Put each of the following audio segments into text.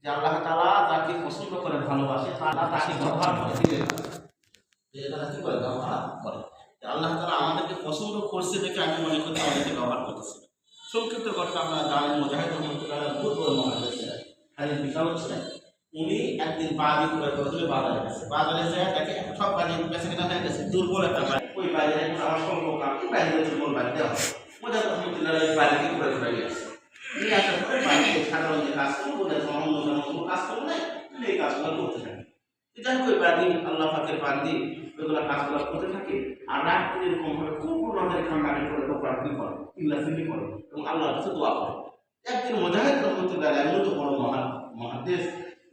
যে আল্লাহ তাআলা যাকে পছন্দ করে ভালোবাসে তারা তাকে ব্যবহার করে দিলেন যে তারা কি করে ব্যবহার করে। আল্লাহ তাআলা আমাদেরকে পছন্দ করছে দেখে আমি মনে করি আমাদেরকে ব্যবহার করতেছে। সংক্ষিপ্ত ঘটনা আমরা জানেন মুজাহিদ রহমতুল্লাহ বহুত বড় মহাদেশ খালি বিশাল হচ্ছে উনি একদিন বাড়ি করে করে বাজারে গেছে, বাজারে যায় দেখে সব বাড়ি বেঁচে কিনা হয়ে গেছে, দুর্বল একটা বাড়ি, ওই বাড়িতে আমার স্বল্প কাম বাড়িতে দুর্বল বাড়ি দেওয়া হয়। মুজাহিদ রহমতুল্লাহ বাড়িকে করে করে নিয়ে আসে, নিয়ে আসার পরে বাড়িতে সাধারণ যে কাজ করবো বলে অন্য কোনো কাজ করবো না, তুমি এই কাজগুলো করতে থাকি। যাই হোক ওই বাড়ি আল্লাহ পাকের বান্দি ওইগুলো কাজগুলো করতে থাকে আর রাত্রি এরকম ভাবে খুব রোদের ঠান্ডাকে করে দোকানি করে চিল্লাচিল্লি করে এবং আল্লাহর কাছে দোয়া করে। একদিন মুজাহিদ রহমতুল্লাহ এমন তো বড় মহাদেশ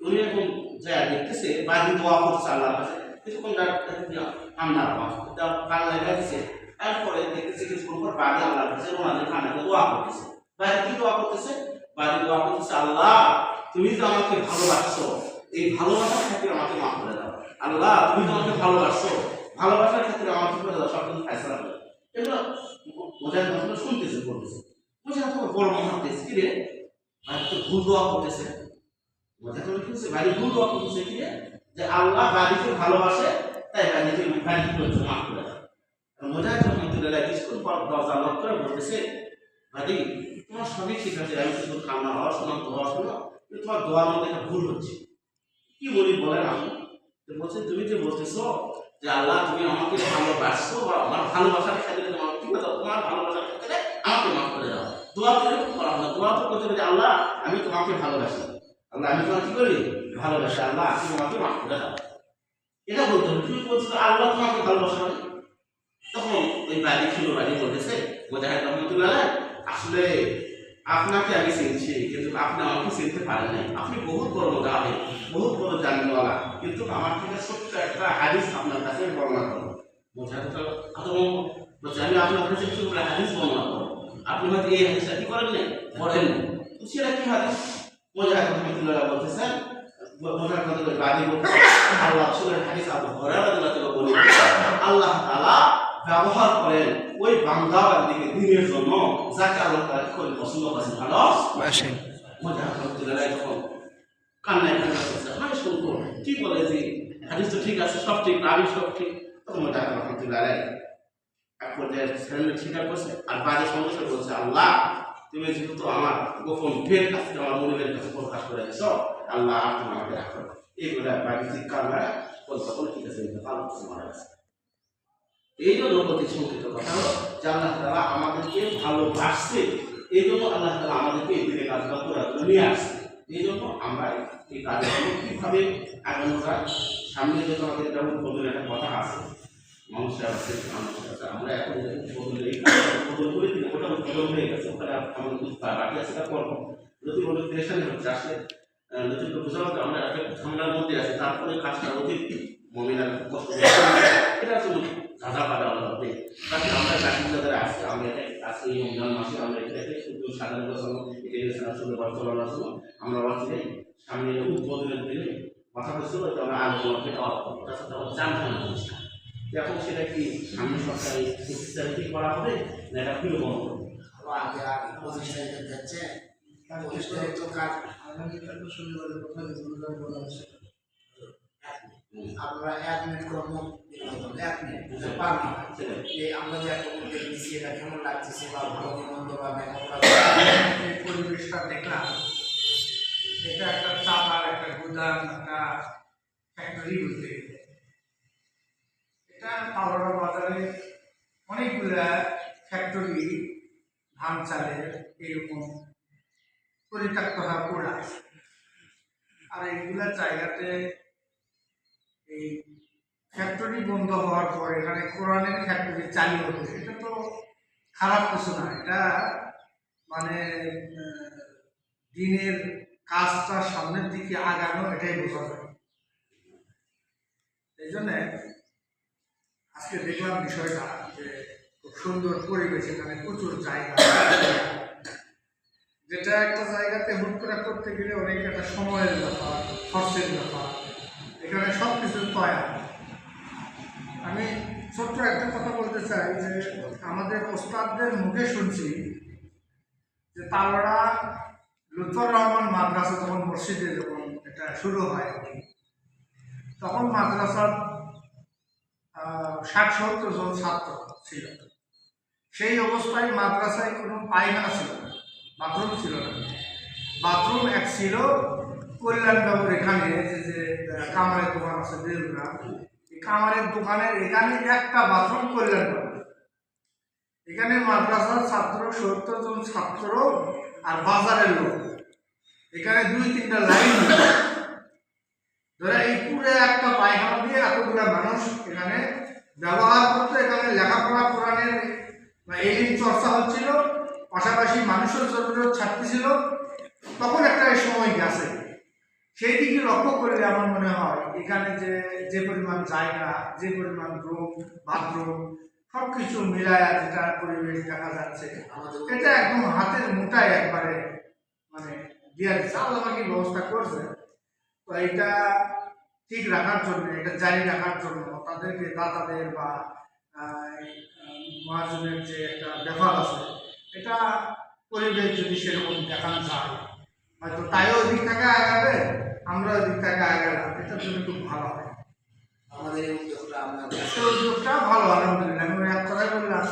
উনি এখন যা দেখতেছে বাড়ি দোয়া করছে আল্লাহর কাছে, কিছুক্ষণ ঠান্ডার মাস বাংলায় গেছে, তারপরে দেখতেছে কিছুক্ষণ পর বাড়ি আল্লাহর কাছে ওনাদের ঠান্ডাকে দোয়া করতেছে। বাড়ি কি দোয়া করতেছে? বাড়ি দোয়া করতেছে আল্লাহ তুমি তো আমাকে ভালোবাসছো, এই ভালোবাসার ক্ষেত্রে আমাকে মাফ করে দাও। আল্লাহ তুমি তো আমাকে ভালোবাসছো, ভালোবাসার ক্ষেত্রে আমাকে করে দাও, সব কিছু ফয়সালা করে। এগুলো মুজাহিদ রহমতুল্লাহ শুনতেছে বলতেছে, মুজাহিদ তোমার বড় মহাদেশ কি রে ভাই তো ভুল দোয়া করতেছে। মুজাহিদ রহমতুল্লাহ বাড়ি ভুল দোয়া করতেছে কি রে যে আল্লাহ বাড়িকে ভালোবাসে তাই বাড়িকে বাড়ি করেছে মাফ করে দাও। মুজাহিদ রহমতুল্লাহ কিছুক্ষণ পর দরজা লক করে বলতেছে ভাই তোমার সবই ঠিক আছে, আমি শুধু কান্না হওয়া শোনাম দোয়া শোনো, কিন্তু তোমার দোয়ার মধ্যে একটা ভুল হচ্ছে। কি বলি বলেন আপনি? বলছে তুমি যে বলতেছো যে আল্লাহ তুমি আমাকে ভালোবাসছো বা আমার ভালোবাসার ক্ষেত্রে তোমার কি কথা, তোমার ভালোবাসার ক্ষেত্রে আমাকে মাফ করে দাও। দোয়া করে করা না, দোয়া তো করতে হবে আল্লাহ আমি তোমাকে ভালোবাসি, আল্লাহ আমি তোমাকে কি করি ভালোবাসি, আল্লাহ তুমি আমাকে মাফ করে দাও। এটা বলতে হবে। তুমি বলছো আল্লাহ তোমাকে ভালোবাসা হয়, তখন ওই বাড়ি ছিল বাড়ি বলতেছে মুজাহিদ রহমতুল্লাহ আসলে আপনাকে আমি চিনছি কিন্তু আপনি আমাকে চিনতে পারেন নাই, আপনি বহুত বড় মুজাহিদ বহুত বড় জানওয়ালা, কিন্তু আমার থেকে ছোট্ট একটা হাদিস আপনার কাছে বর্ণনা করবো। মুজাহিদ বলছে আমি আপনার কাছে কিছু হাদিস বর্ণনা করবো, আপনি হয়তো এই হাদিসটা কি করেন নাই পড়েন নাই, সেটা কি হাদিস? মুজাহিদ রহমতুল্লাহ বলতেছেন আল্লাহ রাসূলের হাদিস আবু হুরায়রা রাদিয়াল্লাহু বলেন আল্লাহ তাআলা ব্যবহার করেন ওই বান্দা বান্দিকে দিনের জন্য যাকে আল্লাহ তাআলা করে পছন্দ করেন ভালোবাসেন। মুজাহিদ রহমতুল্লাহ যখন কান্নায় কান্না করছে আমি শুনবো কি বলে যে হাদিস তো ঠিক আছে, সব ঠিক আমি সব ঠিক, তখন মুজাহিদ রহমতুল্লাহ এক পর্যায়ে স্বীকার করছে আর বাজে সমস্যা বলছে আল্লাহ তুমি যেহেতু আমার গোপন ভেদ কাছে আমার মনের কাছে প্রকাশ করে দিছ, আল্লাহ আপনি আমাকে রাখো। এইগুলা বাণিজ্যিক কারণে কলকাতা ঠিক আছে মারা গেছে। এই জন্য অতি সংক্ষিপ্ত কথা হলো যে আল্লাহ তাআলা আমাদেরকে ভালোবাসছে, এই জন্য আল্লাহ তাআলা আমাদেরকে এই দিকে কাজটা করে নিয়ে আসছে। এই জন্য আমরা এই কাজগুলো কীভাবে আগানো যায়, সামনে যেহেতু আমাদের এটা উদ্বোধনের একটা কথা আছে, মানুষের আছে আমরা এখন উদ্বোধনের এই উদ্বোধন করে দিলে ওটা উদ্বোধন হয়ে গেছে, ওখানে আমাদের বাকি আছে তা করবো। যদি কোনো প্রেশারে হচ্ছে আসলে নতুনকে বোঝা হতো আমরা একটা ঝামেলার মধ্যে আছি, তারপরে কাজটা অধিক মমিনা কষ্ট এটা আসলে ঝাঁঝা পাড়া হবে। তাকে আমরা চাকরি যাদের আসছে আমরা আজকে এই রমজান মাসে আমরা এটাকে শুধু সাধারণ আসলে বর্তমানের জন্য আমরা ভাবছি সামনে উদ্বোধনের দিনে কথা হচ্ছিল আমরা আলোচনাকে জানতে না এখন সেটা কি সামনে সরকারি কি করা হবে না এটা ফিরে বন্ধ করবে আগে আগে 25 তারিখে যাচ্ছে 25 তারিখ তো কাজ আমরা 1 মিনিট কর্ম 1 মিনিট পারবো এই আমরা যে একটা উদ্যোগ নিচ্ছি এটা কেমন লাগতেছে বা ভালো মন্দ বা পরিবেশটা দেখলাম, এটা একটা চাপার একটা গুদাম একটা ফ্যাক্টরি বলতে গেলে এটা পাওয়ার বাজারে অনেকগুলা ফ্যাক্টরি ধান চালের এরকম পরিত্যক্ত হওয়া পড়ে আছে। আর এইগুলা জায়গাতে এই ফ্যাক্টরি বন্ধ হওয়ার পর এখানে কোরআনের ফ্যাক্টরি চালু হবে, এটা তো খারাপ কিছু না, এটা মানে দিনের কাজটা সামনের দিকে আগানো এটাই বোঝা যায়। এই জন্যে আজকে দেখলাম বিষয়টা যে খুব সুন্দর পরিবেশ, এখানে প্রচুর জায়গা, যেটা একটা জায়গাতে হুট করে করতে গেলে অনেক একটা সময়ের ব্যাপার, খরচের ব্যাপার, এখানে সব কিছু তৈরি। আমি ছোট্ট একটা কথা বলতে চাই যে আমাদের ওস্তাদদের মুখে শুনছি যে তাওড়া লুৎফর রহমান মাদ্রাসা যখন মসজিদে যখন এটা শুরু হয়, তখন মাদ্রাসার 60-70 জন ছাত্র ছিল। সেই অবস্থায় মাদ্রাসায় কোনো পায়খানা ছিল না, বাথরুম ছিল না। বাথরুম এক ছিল কল্যাণবাবুর এখানে, যে কামারের দোকান আছে দেবগ্রাম, এই কামারের দোকানের এখানে একটা বাথরুম কল্যাণবাবু। এখানে মাদ্রাসার ছাত্র 70 জন ছাত্র আর বাজারের লোক, এখানে 2-3টা লাইন ধরে এই পুরো একটা পায়খানা দিয়ে এতগুলো মানুষ এখানে ব্যবহার করতো। এখানে লেখাপড়া কোরআনের এলিম চর্চা হচ্ছিল, পাশাপাশি মানুষের জরুরত ছাড়তেছিল। তখন একটা সময় গেছে, সেই দিকে লক্ষ্য করলে আমার মনে হয় এখানে যে পরিমাণ জায়গা, যে পরিমাণ রুম, বাথরুম সব কিছু মিলায় যেটা পরিবেশ দেখা যাচ্ছে, এটা একদম হাতের মুঠায় একবারে মানে দিয়ে দিচ্ছে। আল্লাহবাকি ব্যবস্থা করছে। তো এটা ঠিক রাখার জন্য, এটা জারি রাখার জন্য তাদেরকে দাতাদের বা মহাজনের যে একটা ব্যাপার আছে, এটা পরিবেশ যদি সেরকম দেখানো যায়, হয়তো তাইও ওই দিক থেকে আগাবে, আমরা ওই দিক থেকে আগালাম, এটার জন্য খুব ভালো হয়। আমাদের এই উদ্যোগটা উদ্যোগটা ভালো, আলহামদুলিল্লাহ। আমি এক কথায় বললাম,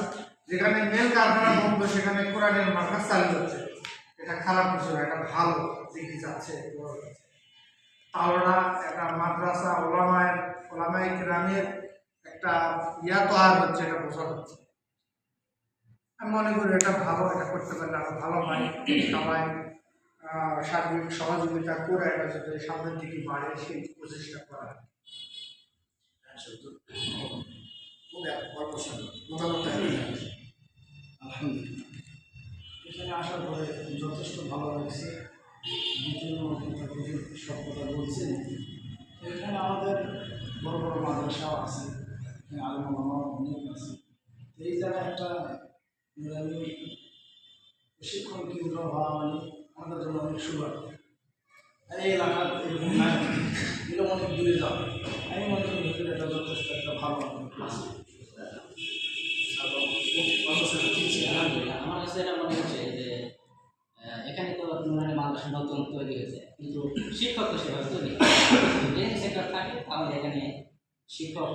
যেখানে মেল কারখানা বন্ধ সেখানে কোরআনের মার্কাজ চালু হচ্ছে, এটা খারাপ কিছু না, এটা ভালো দিকে যাচ্ছে। তাওরা একটা মাদ্রাসা ওলামায়ে কেরামের একটা তৈরি হচ্ছে, এটা বোঝা যাচ্ছে। আমি মনে করি এটা ভালো, এটা করতে পারলে আরো ভালো হয়। সবাই সার্বিক সহযোগিতা করে এটা যাতে সামনের দিকে বাড়ে, সেই প্রচেষ্টা করা। এখানে আসার পরে যথেষ্ট ভালো লাগছে। দ্বিতীয় সব কথা বলছেন, এখানে আমাদের বড় বড় মাদ্রাসাও আছে, আলম আমার অনেক আছে। এই জায়গায় একটা প্রশিক্ষণ কেন্দ্র হওয়া মানে আমাদের জন্য অনেক সুবিধা। আর এই এলাকার এরকম নাই, এগুলো অনেক দূরে যাবে। আমি মনে করি এটা যথেষ্ট একটা ভালো ক্লাস। আমার কাছে এটা মনে হচ্ছে যে এখানে তো মাদ্রাসা নতুন তৈরি হয়েছে, কিন্তু শিক্ষক তো সেভাবে তৈরি ট্রেনিং সেন্টার থাকে, তাহলে এখানে শিক্ষক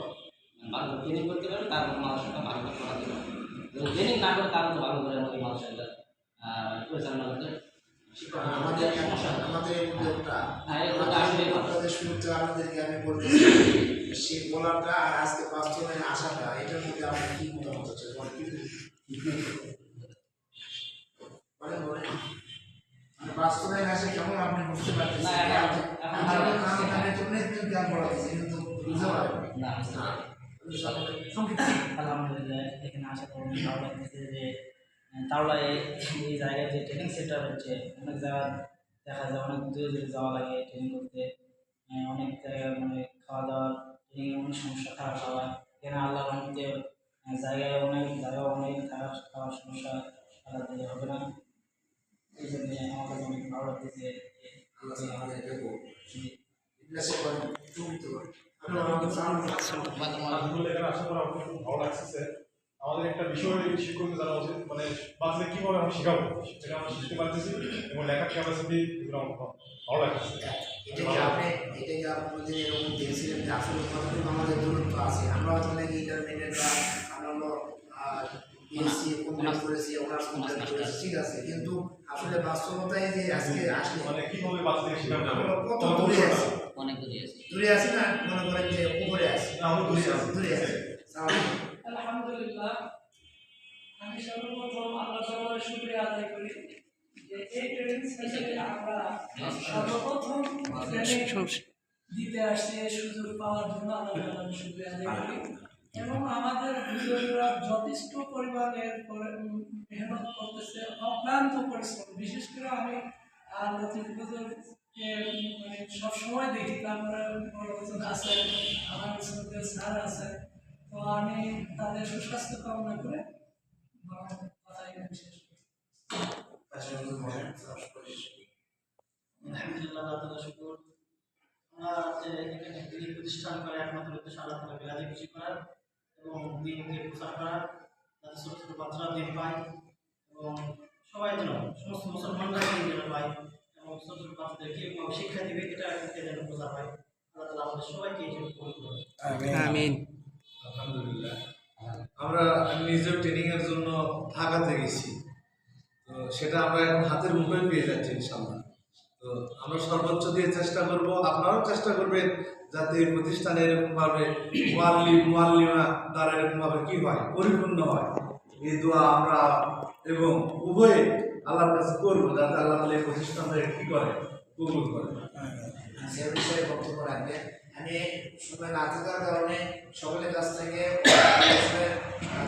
ভালো ট্রেনিং করতে পারবে, তারপর মাদ্রাসাটা ভালো করে পড়াতে পারবে। ট্রেনিং না করে তাহলে তো ভালো করে আমাদের মাদ্রাসাটা পরিচালনা করতে শিক্ষক আমাদের সমস্যা হয়। আমাদের এই উদ্যোগটা হ্যাঁ, এই উদ্যোগটা আসলে ভালো। আপনাদের শুরুতে আপনাদেরকে আমি বলতেছি, সেই বলাটা আর আজকে বাস্তবায়নে আসাটা, এটার মধ্যে আপনার কি মতামত হচ্ছে? মানে বাস্তবায়ন আসে কেমন আপনি বুঝতে পারতেছেন? না, এখন আমাদের জন্যই তো জ্ঞান বলা হয়েছে, কিন্তু বুঝতে পারেন না, আলহামদুলিল্লাহ এখানে আসার পর ভালো লাগতেছে যে তাওলায় এই জায়গায় যে ট্রেনিং সেন্টার হচ্ছে, অনেক জায়গা দেখা যায় অনেক দূরে দূরে যাওয়া লাগে ট্রেনিং করতে। অনেক জায়গায় মানে খাওয়া দাওয়ার ট্রেনিং অনেক সমস্যা, খাওয়া খাওয়া। এখানে আল্লাহ রহমতে জায়গায় অনেক খাওয়ার সমস্যা দিলে হবে না। এই জন্য আমার কাছে অনেক ভালো লাগতেছে। এখানে আসার পর আমার খুব ভালো লাগছে। আমাদের একটা বিষয় শিক্ষকদের জানা উচিত, মানে বাচ্চাদের কিভাবে আমরা শেখাবো, সেটা আমরা শিখতে পারতেছি এবং লেখার ক্যাপাসিটি এগুলো আমার ভালো লাগছে। এটাকে আপনাদের এরকম দেখছিলেন যে আসলে কতটুকু আমাদের দূরত্ব আছে। আমরা হয়তো নাকি ইন্টারমিডিয়েট বা আমরা বিএসসি কমপ্লিট করেছি, অনার্স কমপ্লিট করেছি, ঠিক আছে, কিন্তু আসলে বাস্তবতায় যে আজকে আসলে মানে কিভাবে বাচ্চাদের শেখাবো, কত দূরে আছে, অনেক দূরে আছে। দূরে আছি না, মনে করেন যে উপরে আছে, আমরা দূরে আছি। দূরে আছে। আলহামদুলিল্লাহ, আমি সর্বপ্রথম আল্লাহ তাআলার শুকরিয়া আদায় করি যে এই ট্রেনিং সেন্টারে আমরা সর্বপ্রথম ট্রেনিং দিতে আসছে, সুযোগ পাওয়ার জন্য আল্লাহ তাআলার শুকরিয়া আদায় করি। এবং আমাদের হুজুররা যথেষ্ট পরিমাণের মেহনত করতেছে, অক্লান্ত পরিশ্রম। বিশেষ করে আমি লতিফ হুজুরকে মানে সবসময় দেখি, তারপরে বড় হুজুর আছে, আমার হুজুরদের স্যার আছে। তো আমি তাদের সুস্বাস্থ্য কামনা করে কথা এখানে শেষ করছি। আলহামদুলিল্লাহ, আল্লাহ শুকর। আমরা এখানে দিনী প্রতিষ্ঠান করে একমাত্র উদ্দেশ্য আল্লাহ তাআলাকে রাজি খুশি করার এবং দিনকে প্রচার করার, যাতে ছোট ছোট বাচ্চারা দিন পায় এবং সবাই যেন, সমস্ত মুসলমানরা দিন যেন পায়, এবং ছোট ছোট বাচ্চাদের কিভাবে শিক্ষা দিবে এটা থেকে যেন বোঝা হয়। আল্লাহ তাআলা আমাদের সবাইকে এই জন্য কবুল করুন। আমিন। আলহামদুলিল্লাহ। আমরা নিজের ট্রেনিং এর জন্য ঢাকাতে গেছি, তো সেটা আমরা এখন হাতের মুঠোয় পেয়ে যাচ্ছি ইনশাআল্লাহ। তো আমরা সর্বোচ্চ দিয়ে চেষ্টা করব, আপনারাও চেষ্টা করবেন যাতে এই প্রতিষ্ঠানে এরকমভাবে মুআল্লিমা দ্বারা এরকমভাবে কি হয়, পরিপূর্ণ হয়। এই দোয়া আমরা এবং উভয়ে আল্লাহর কাছে করবো যাতে আল্লাহ তাআলা এই প্রতিষ্ঠানটাকে কি করে, কবুল করে। সে বিষয়ে বক্তব্য রাখবেন। আমি সময় না থাকার কারণে সকলের কাছ থেকে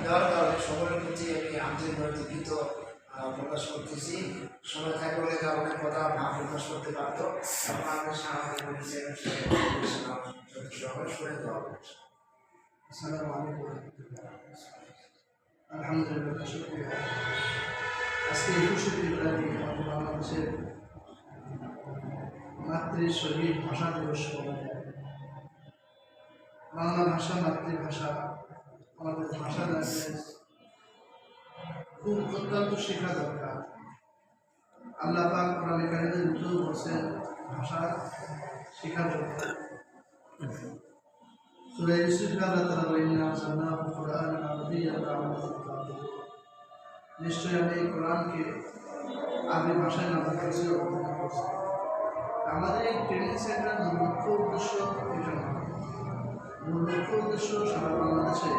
দেওয়ার কারণে সকলের প্রতি আমি আন্তরিকভাবে দুঃখিত প্রকাশ করতেছি। সময় থাকলে বলে অনেক কথা না প্রকাশ করতে পারতো, এখন আমাদের সামনে বলেছেন শুনে দেওয়া হবে। আসসালামু আলাইকুম ওয়া রাহমাতুল্লাহ। আলহামদুলিল্লাহ, শুকরিয়া। আজকে 21শে ফেব্রুয়ারি আমাদের বাংলাদেশের মাতৃ শহীদ ভাষা দিবস পালন করা হয়। বাংলা ভাষা মাতৃভাষা, আমাদের ভাষা ল্যাঙ্গুয়েজ খুব অত্যন্ত শেখা দরকার। আল্লাহ পাক কোরআনে কারিমে নিজেও বলছেন ভাষা শেখা দরকার। সূরা ইউসুফে আল্লাহ তাআলা বলেন, ইন্না আনজালনাহু কুরআনান আরাবিয়্যান লাআল্লাকুম তা'কিলুন। নিশ্চয়ই আমি এই কোরআনকে আরবি ভাষায় নাযিল করেছি, অবতীর্ণ করেছি। আমাদের এই ট্রেনিং সেন্টারের মূল লক্ষ্য উদ্দেশ্য এটা নয়। মূল লক্ষ্য উদ্দেশ্য সারা বাংলাদেশে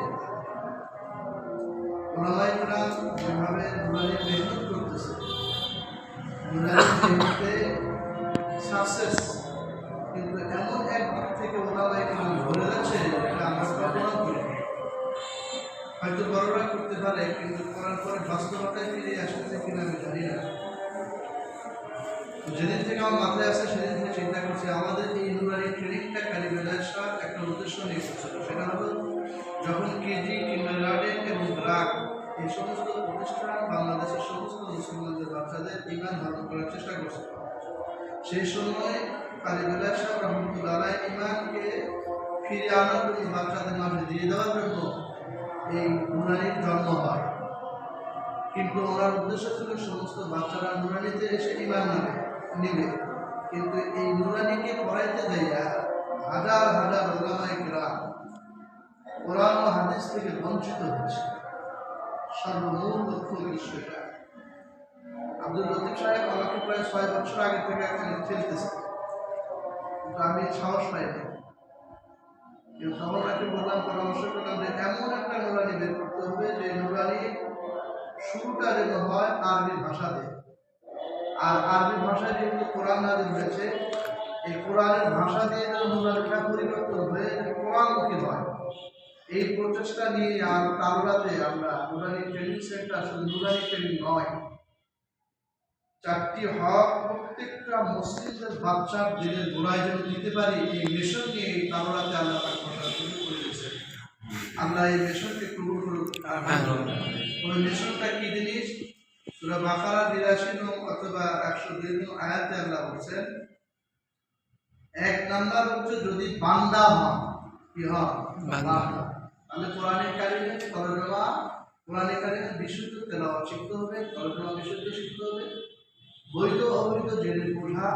ওলামায়ে কেরাম যেভাবে নুরানি মেহনত করতেছে, নুরানি মেহনতে সাকসেস, কিন্তু এমন এক দিক থেকে ওলামায়ে কেরাম ধরে যাচ্ছে এটা আমরা কল্পনা করি না। হয়তো বড়রা করতে পারে, কিন্তু করার পরে বাস্তবতায় ফিরে আসতেছে কিনা আমি জানি না। যেদিন থেকে আমার মাথায় আসে সেদিন থেকে চিন্তা করছি আমাদের এই নুরানি ট্রেনিংটা কারিগরির একটা উদ্দেশ্য নিয়ে করছিল। সেটা হলো যখন কেজি, কিন্ডারগার্টেন এবং ব্রাক এই সমস্ত প্রতিষ্ঠান বাংলাদেশের সমস্ত মুসলমানদের বাচ্চাদের ঈমান ধারণ করার চেষ্টা করছিল, সেই সময় কারিগরির সাহেব রহমতুল্লাহ আলাইহি ঈমানকে ফিরে আনার জন্য, বাচ্চাদের মাঝে দিয়ে দেওয়ার জন্য এই নুরানির জন্ম হয়। কিন্তু ওনার উদ্দেশ্য ছিল সমস্ত বাচ্চারা নুরানিতে এসে ঈমান নেবে, কিন্তু এই নুরানিকে পড়াইতে যাইয়া হাজার হাজার ওলামায়ে কেরাম কোরআন ও হাদিস থেকে বঞ্চিত হচ্ছে। সর্বমূল লক্ষ্য উদ্দেশ্য এটা। আব্দুল লতিফ সাহেব আমাকে প্রায় 6 বছর আগে থেকে খেলতেছে, কিন্তু আমি সাহস পাইনি। কিন্তু তখন তাকে বললাম, পরামর্শ করলাম যে এমন একটা নুরানি বের করতে হবে যে নুরানি শুরুটা যেন হয় আরবি ভাষা দিয়ে। আর আরবি ভাষায় যেহেতু কোরআন নাযিল হয়েছে, এই কোরআনের ভাষা দিয়ে যেন নুরানিটা পরিবর্তন হয়ে কোরআনমুখী হয়। এই প্রচেষ্টা নিয়ে আর কালরাতে আমরা নুরানি ট্রেনিং সেন্টার, শুধু নুরানি ট্রেনিং নয়, 4টি হক প্রত্যেকটা মুসলিমদের বাচ্চার দিনের গোড়ায় যেন দিতে পারি, এই মিশন নিয়ে এই কালরাতে আল্লাহ পাক কথা শুরু করে দিয়েছে। আল্লাহ এই মিশনকে কবুল করুক। ওই মিশনটা কি জিনিস? সূরা বাকারা 82 নং অথবা 102 নং আয়াতে আল্লাহ বলছেন, 1 নাম্বার হচ্ছে যদি বান্দা হন, কি হন? বান্দা। তাহলে কোরআনে কারিমে তরজমা, কোরআনে কারিমে বিশুদ্ধ তেলাওয়াত শিখতে হবে, তরজমা বিশুদ্ধ শিখতে হবে, বৈধ অবৈধ জেনে বোঝা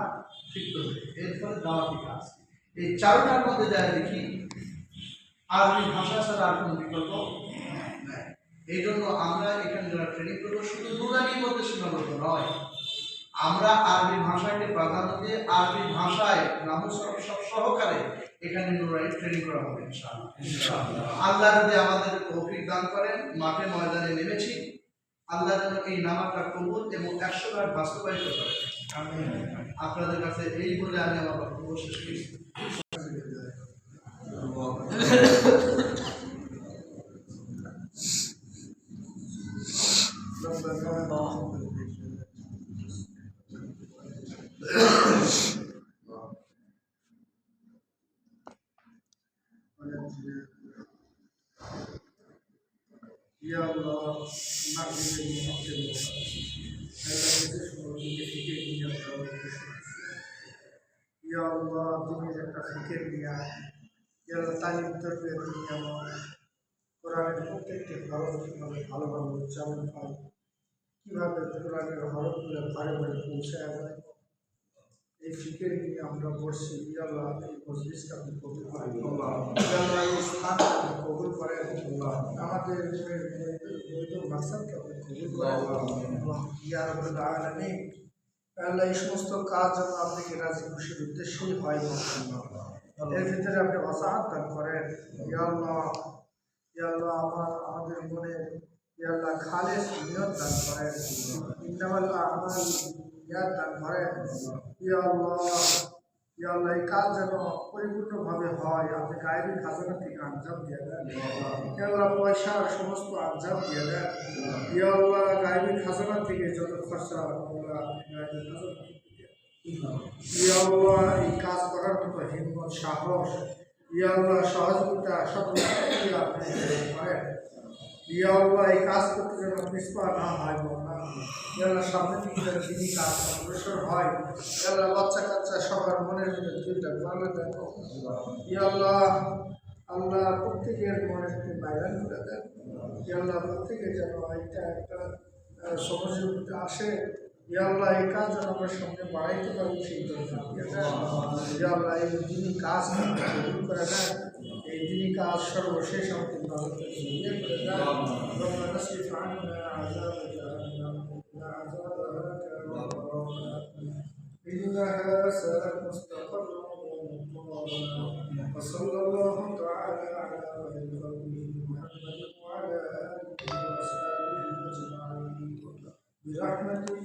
শিখতে হবে, এরপরে দাওয়াতি কাজ। এই 4টার মধ্যে যায় দেখি আরবি ভাষা ছাড়া আর কোনো বিকল্প নাই। এই জন্য আমরা এখানে যারা ট্রেনিং করবো শুধু নুরানির মধ্যে সীমাবদ্ধ নয়, আমরা আরবি ভাষাকে প্রাধান্য দিয়ে আরবি ভাষায় নামুসরফ সব সহকারে এখানে নুরানি ট্রেনিং করা হবে ইনশাআল্লাহ। আল্লাহ যদি আমাদের তৌফিক দান করেন, মাঠে ময়দানে নেমেছি, আল্লাহ যেন এই নামাজটা কবুল এবং 100বার বাস্তবায়িত করেন। আপনাদের কাছে এই বলে আমি আমার বক্তব্য শেষ করছি। Ya Allah, naklimin muhakkem olsun. Ya Allah, দিনের একটা ফিকির নিয়া, ইয়া আল্লাহ তালিম তরবিয়ত নিয়ে আমার কোরআনের প্রত্যেকটি হরফ কিভাবে ভালোভাবে উচ্চারণ হয়, কিভাবে কোরআনের হরফগুলো ঘরে ঘরে পৌঁছায় যায়, এই ফিকির নিয়ে আমরা বসছি, ইয়া আল্লাহ এই মজলিসকে আপনি কবুল করেন, ইয়া আল্লাহ এই স্থানকে আপনি কবুল করেন, আমাদের বৈধ মাকসাদকে আপনি কবুল করেন, ইয়া রাব্বুল আলামিন। আল্লাহ এই সমস্ত কাজ যেন আপনাকে রাজি খুশির উদ্দেশ্যেই হয়, এর ভিতরে আপনি ওয়াসাআত দান করেন, ইয়া আল্লাহ। ইয়া আল্লাহ আমাদের মনে ইয়া আল্লাহ খালেস নিয়ত দান করেন, ইন্নামাল আমাল নিয়ত দান করেন, ইয়া আল্লাহ। ইয়া আল্লাহ এই কাজ যেন পরিপূর্ণভাবে হয়, আপনি গায়েবী খাজানা থেকে আঞ্জাম দিয়ে দেন, ইয়া আল্লাহ পয়সার সমস্ত আঞ্জাম দিয়ে দেন, ইয়া আল্লাহ গায়েবী খাজানা থেকে যত খরচা আল্লাহ গায়েবী খাজানা থেকে দিয়ে দেন। ইয়া আল্লাহ এই কাজ করার মতো হিম্মত সাহস, ইয়া আল্লাহ সহযোগিতা সকল আপনি করেন, ইয়া আল্লাহ এই কাজ করতে যেন পিছপা না হয়, ইয়া আল্লাহ সামনে থেকে যেন তিনি কাজ অগ্রসর হয়, ইয়া আল্লাহ বাচ্চা কাচ্চা সবার মনের ভিতরে দুইটা ভালো দেন, ইয়া আল্লাহ। আল্লাহ প্রত্যেকের মনে থেকে বাইরান করে দেন, ইয়া আল্লাহ প্রত্যেকে যেন এটা একটা সমাজের মধ্যে আসে, ইয়া আল্লাহ এই কাজ যেন আমরা সামনে বাড়াইতে পারি সেই জন্য ইয়া আল্লাহ এই যিনি কাজ কবুল করে দেন, এই যিনি কাজ সর্বশেষ আমাদের ভালো করে ইয়ে করে দেন, রব্বানা সিফ আন্না আযাব জাহান্নাম ওয়া আযাব ইন্নাহা সাআত মুস্তাকাররাম ওয়া সাল্লাল্লাহু তাআলা আলা খায়রি মুহাম্মাদ ওয়া আলা আলিহি ওয়া সাহবিহি আজমাইন برحمتك